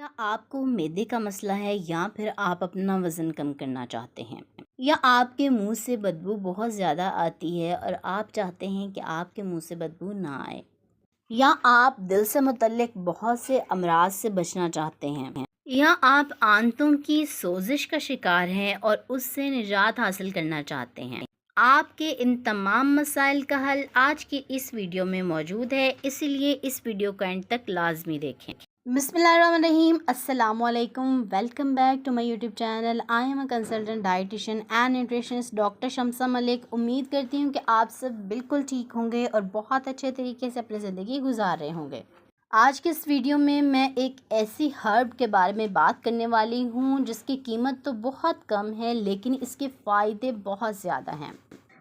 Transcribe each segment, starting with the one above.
क्या आपको मैदे का मसला है या फिर आप अपना वज़न कम करना चाहते हैं? या आपके मुँह से बदबू बहुत ज़्यादा आती है और आप चाहते हैं कि आपके मुँह से बदबू ना आए? या आप दिल से मुतल्लिक़ बहुत से अमराज़ से बचना चाहते हैं? या आप आंतों की सोज़िश का शिकार हैं और उससे निजात हासिल करना चाहते हैं? आपके इन तमाम मसाइल का हल आज की इस वीडियो में मौजूद है, इसीलिए इस वीडियो को एंड तक लाज़मी देखें। बिस्मिल्लाहिर्रहमानिर्रहीम, अस्सलामुअलैकुम, welcome back to my YouTube channel. I am a consultant dietitian and nutritionist doctor Shamsa Malik. उम्मीद करती हूँ कि आप सब बिल्कुल ठीक होंगे और बहुत अच्छे तरीके से अपनी ज़िंदगी गुजार रहे होंगे। आज के इस वीडियो में मैं एक ऐसी हर्ब के बारे में बात करने वाली हूँ जिसकी कीमत तो बहुत कम है लेकिन इसके फ़ायदे बहुत ज़्यादा हैं।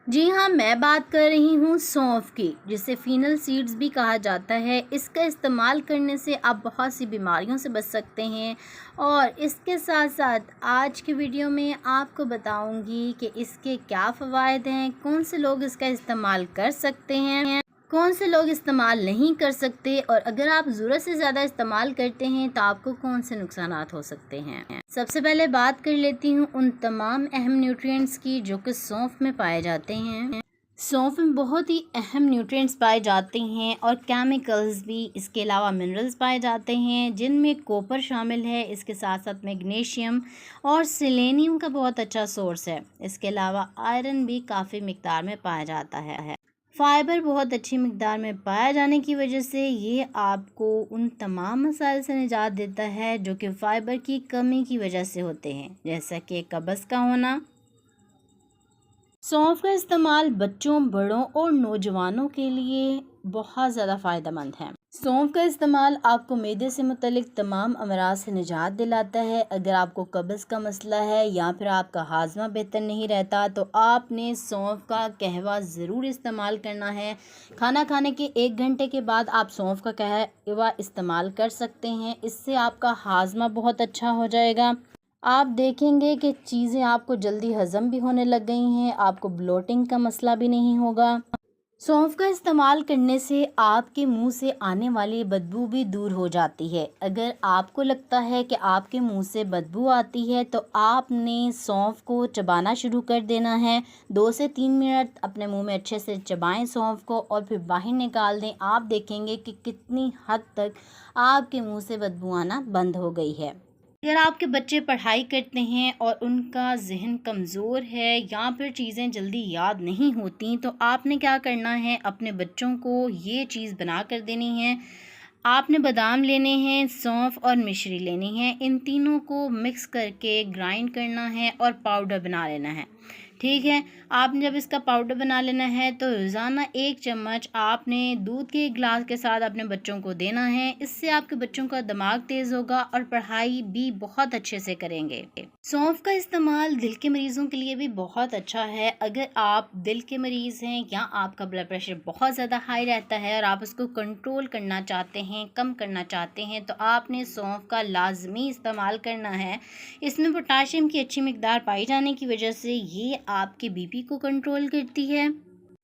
जी हाँ, मैं बात कर रही हूँ सौंफ की, जिसे फीनल सीड्स भी कहा जाता है। इसका इस्तेमाल करने से आप बहुत सी बीमारियों से बच सकते हैं और इसके साथ साथ आज की वीडियो में आपको बताऊंगी कि इसके क्या फ़वाइद हैं, कौन से लोग इसका इस्तेमाल कर सकते हैं, कौन से लोग इस्तेमाल नहीं कर सकते और अगर आप ज़रूरत से ज़्यादा इस्तेमाल करते हैं तो आपको कौन से नुकसानात हो सकते हैं। सबसे पहले बात कर लेती हूँ उन तमाम अहम न्यूट्रिएंट्स की जो कि सौंफ में पाए जाते हैं। सौंफ में बहुत ही अहम न्यूट्रिएंट्स पाए जाते हैं और केमिकल्स भी, इसके अलावा मिनरल्स पाए जाते हैं जिनमें कॉपर शामिल है। इसके साथ साथ मैग्नीशियम और सेलेनियम का बहुत अच्छा सोर्स है। इसके अलावा आयरन भी काफ़ी मिकदार में पाया जाता है। फाइबर बहुत अच्छी मिकदार में पाया जाने की वजह से ये आपको उन तमाम मसाइल से निजात देता है जो कि फ़ाइबर की कमी की वजह से होते हैं, जैसा कि कब्ज़ का होना। सौंफ का इस्तेमाल बच्चों, बड़ों और नौजवानों के लिए बहुत ज़्यादा फ़ायदेमंद है। सौंफ का इस्तेमाल आपको मैदे से मुतल्लिक़ तमाम अमराज से निजात दिलाता है। अगर आपको कब्ज़ का मसला है या फिर आपका हाजमा बेहतर नहीं रहता तो आपने सौंफ का कहवा ज़रूर इस्तेमाल करना है। खाना खाने के 1 घंटे के बाद आप सौंफ का कहवा इस्तेमाल कर सकते हैं। इससे आपका हाजमा बहुत अच्छा हो जाएगा। आप देखेंगे कि चीज़ें आपको जल्दी हज़म भी होने लग गई हैं, आपको ब्लोटिंग का मसला भी नहीं होगा। सौंफ का इस्तेमाल करने से आपके मुंह से आने वाली बदबू भी दूर हो जाती है। अगर आपको लगता है कि आपके मुंह से बदबू आती है तो आपने सौंफ को चबाना शुरू कर देना है। 2 से 3 मिनट अपने मुंह में अच्छे से चबाएं सौंफ को और फिर बाहर निकाल दें। आप देखेंगे कि कितनी हद तक आपके मुंह से बदबू आना बंद हो गई है। अगर आपके बच्चे पढ़ाई करते हैं और उनका ज़हन कमज़ोर है या फिर चीज़ें जल्दी याद नहीं होती तो आपने क्या करना है, अपने बच्चों को ये चीज़ बना कर देनी है। आपने बादाम लेने हैं, सौंफ और मिश्री लेनी है। इन तीनों को मिक्स करके ग्राइंड करना है और पाउडर बना लेना है। ठीक है, आपने जब इसका पाउडर बना लेना है तो रोज़ाना 1 चम्मच आपने दूध के 1 गिलास के साथ अपने बच्चों को देना है। इससे आपके बच्चों का दिमाग तेज़ होगा और पढ़ाई भी बहुत अच्छे से करेंगे। सौंफ का इस्तेमाल दिल के मरीज़ों के लिए भी बहुत अच्छा है। अगर आप दिल के मरीज़ हैं या आपका ब्लड प्रेशर बहुत ज़्यादा हाई रहता है और आप उसको कंट्रोल करना चाहते हैं, कम करना चाहते हैं तो आपने सौंफ का लाजमी इस्तेमाल करना है। इसमें पोटाशियम की अच्छी मिकदार पाई जाने की वजह से ये आपके बीपी को कंट्रोल करती है।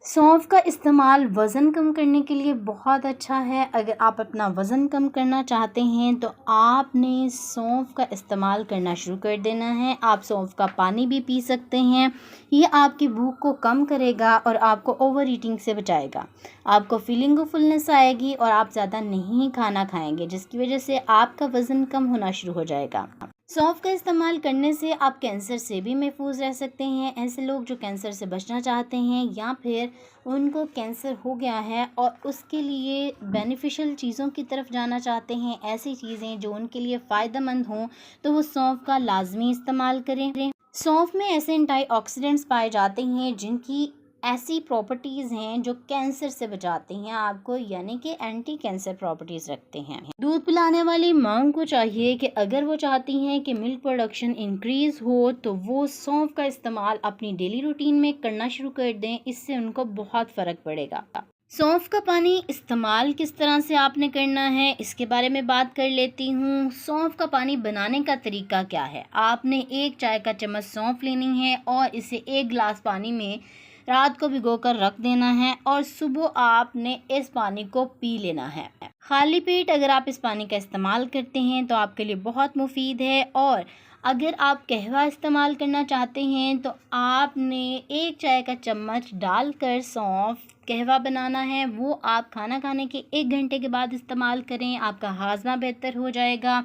सौंफ का इस्तेमाल वज़न कम करने के लिए बहुत अच्छा है। अगर आप अपना वज़न कम करना चाहते हैं तो आपने सौंफ का इस्तेमाल करना शुरू कर देना है। आप सौंफ का पानी भी पी सकते हैं। ये आपकी भूख को कम करेगा और आपको ओवर ईटिंग से बचाएगा। आपको फीलिंग ऑफ फुलनेस आएगी और आप ज़्यादा नहीं खाना खाएंगे जिसकी वजह से आपका वज़न कम होना शुरू हो जाएगा। सौंफ का इस्तेमाल करने से आप कैंसर से भी महफूज रह सकते हैं। ऐसे लोग जो कैंसर से बचना चाहते हैं या फिर उनको कैंसर हो गया है और उसके लिए बेनिफिशियल चीज़ों की तरफ जाना चाहते हैं, ऐसी चीज़ें जो उनके लिए फ़ायदेमंद हों, तो वो सौंफ का लाजमी इस्तेमाल करें। सौंफ में ऐसे एंटीऑक्सीडेंट्स पाए जाते हैं जिनकी ऐसी प्रॉपर्टीज़ हैं जो कैंसर से बचाती हैं आपको, यानी कि एंटी कैंसर प्रॉपर्टीज़ रखते हैं। दूध पिलाने वाली माँ को चाहिए कि अगर वो चाहती हैं कि मिल्क प्रोडक्शन इंक्रीज़ हो तो वो सौंफ का इस्तेमाल अपनी डेली रूटीन में करना शुरू कर दें। इससे उनको बहुत फ़र्क पड़ेगा। सौंफ का पानी इस्तेमाल किस तरह से आपने करना है इसके बारे में बात कर लेती हूँ। सौंफ का पानी बनाने का तरीका क्या है। आपने 1 चाय का चम्मच सौंफ लेनी है और इसे 1 गिलास पानी में रात को भिगोकर रख देना है और सुबह आपने इस पानी को पी लेना है। खाली पेट अगर आप इस पानी का इस्तेमाल करते हैं तो आपके लिए बहुत मुफीद है। और अगर आप कहवा इस्तेमाल करना चाहते हैं तो आपने 1 चाय का चम्मच डालकर सौंफ कहवा बनाना है, वो आप खाना खाने के 1 घंटे के बाद इस्तेमाल करें, आपका हाजमा बेहतर हो जाएगा।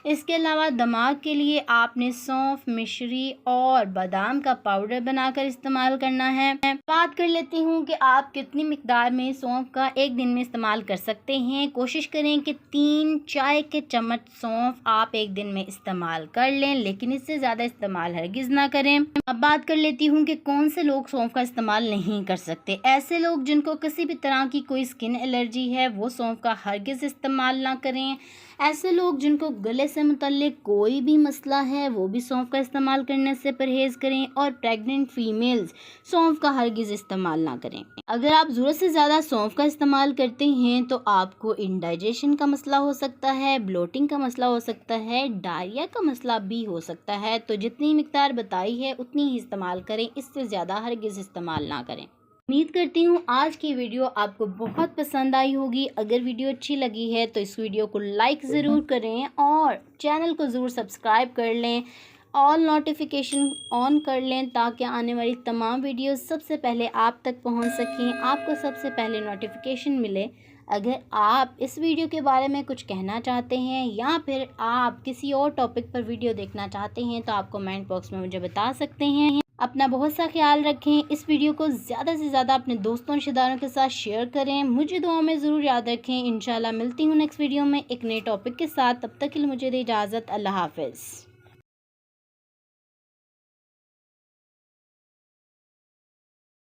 इसके अलावा दिमाग के लिए आपने सौंफ, मिश्री और बादाम का पाउडर बनाकर इस्तेमाल करना है। बात कर लेती हूँ कि आप कितनी मिकदार में सौंफ का एक दिन में इस्तेमाल कर सकते हैं। कोशिश करें कि 3 चाय के चम्मच सौंफ आप एक दिन में इस्तेमाल कर लें, लेकिन इससे ज़्यादा इस्तेमाल हरगिज़ ना करें। अब बात कर लेती हूँ कि कौन से लोग सौंफ का इस्तेमाल नहीं कर सकते। ऐसे लोग जिनको किसी भी तरह की कोई स्किन एलर्जी है वो सौंफ का हरगिज़ इस्तेमाल ना करें। ऐसे लोग जिनको गले से मुतल्लिक कोई भी मसला है वो भी सौंफ का इस्तेमाल करने से परहेज़ करें। और प्रेग्नेंट फीमेल्स सौंफ का हरगिज़ इस्तेमाल ना करें। अगर आप ज़रूरत से ज़्यादा सौंफ का इस्तेमाल करते हैं तो आपको इंडाइजेशन का मसला हो सकता है, ब्लोटिंग का मसला हो सकता है, डायरिया का मसला भी हो सकता है। तो जितनी मिकदार बताई है उतनी ही इस्तेमाल करें, इससे ज़्यादा हरगिज़ इस्तेमाल ना करें। उम्मीद करती हूँ आज की वीडियो आपको बहुत पसंद आई होगी। अगर वीडियो अच्छी लगी है तो इस वीडियो को लाइक ज़रूर करें और चैनल को ज़रूर सब्सक्राइब कर लें। ऑल नोटिफिकेशन ऑन कर लें ताकि आने वाली तमाम वीडियोस सबसे पहले आप तक पहुंच सकें, आपको सबसे पहले नोटिफिकेशन मिले। अगर आप इस वीडियो के बारे में कुछ कहना चाहते हैं या फिर आप किसी और टॉपिक पर वीडियो देखना चाहते हैं तो आप कमेंट बॉक्स में मुझे बता सकते हैं। अपना बहुत सा ख्याल रखें। इस वीडियो को ज़्यादा से ज़्यादा अपने दोस्तों रिश्तेदारों के साथ शेयर करें। मुझे दुआ में ज़रूर याद रखें। इंशाल्लाह मिलती हूँ नेक्स्ट वीडियो में एक नए टॉपिक के साथ। तब तक के लिए मुझे दे इजाज़त। अल्लाह हाफ़िज़।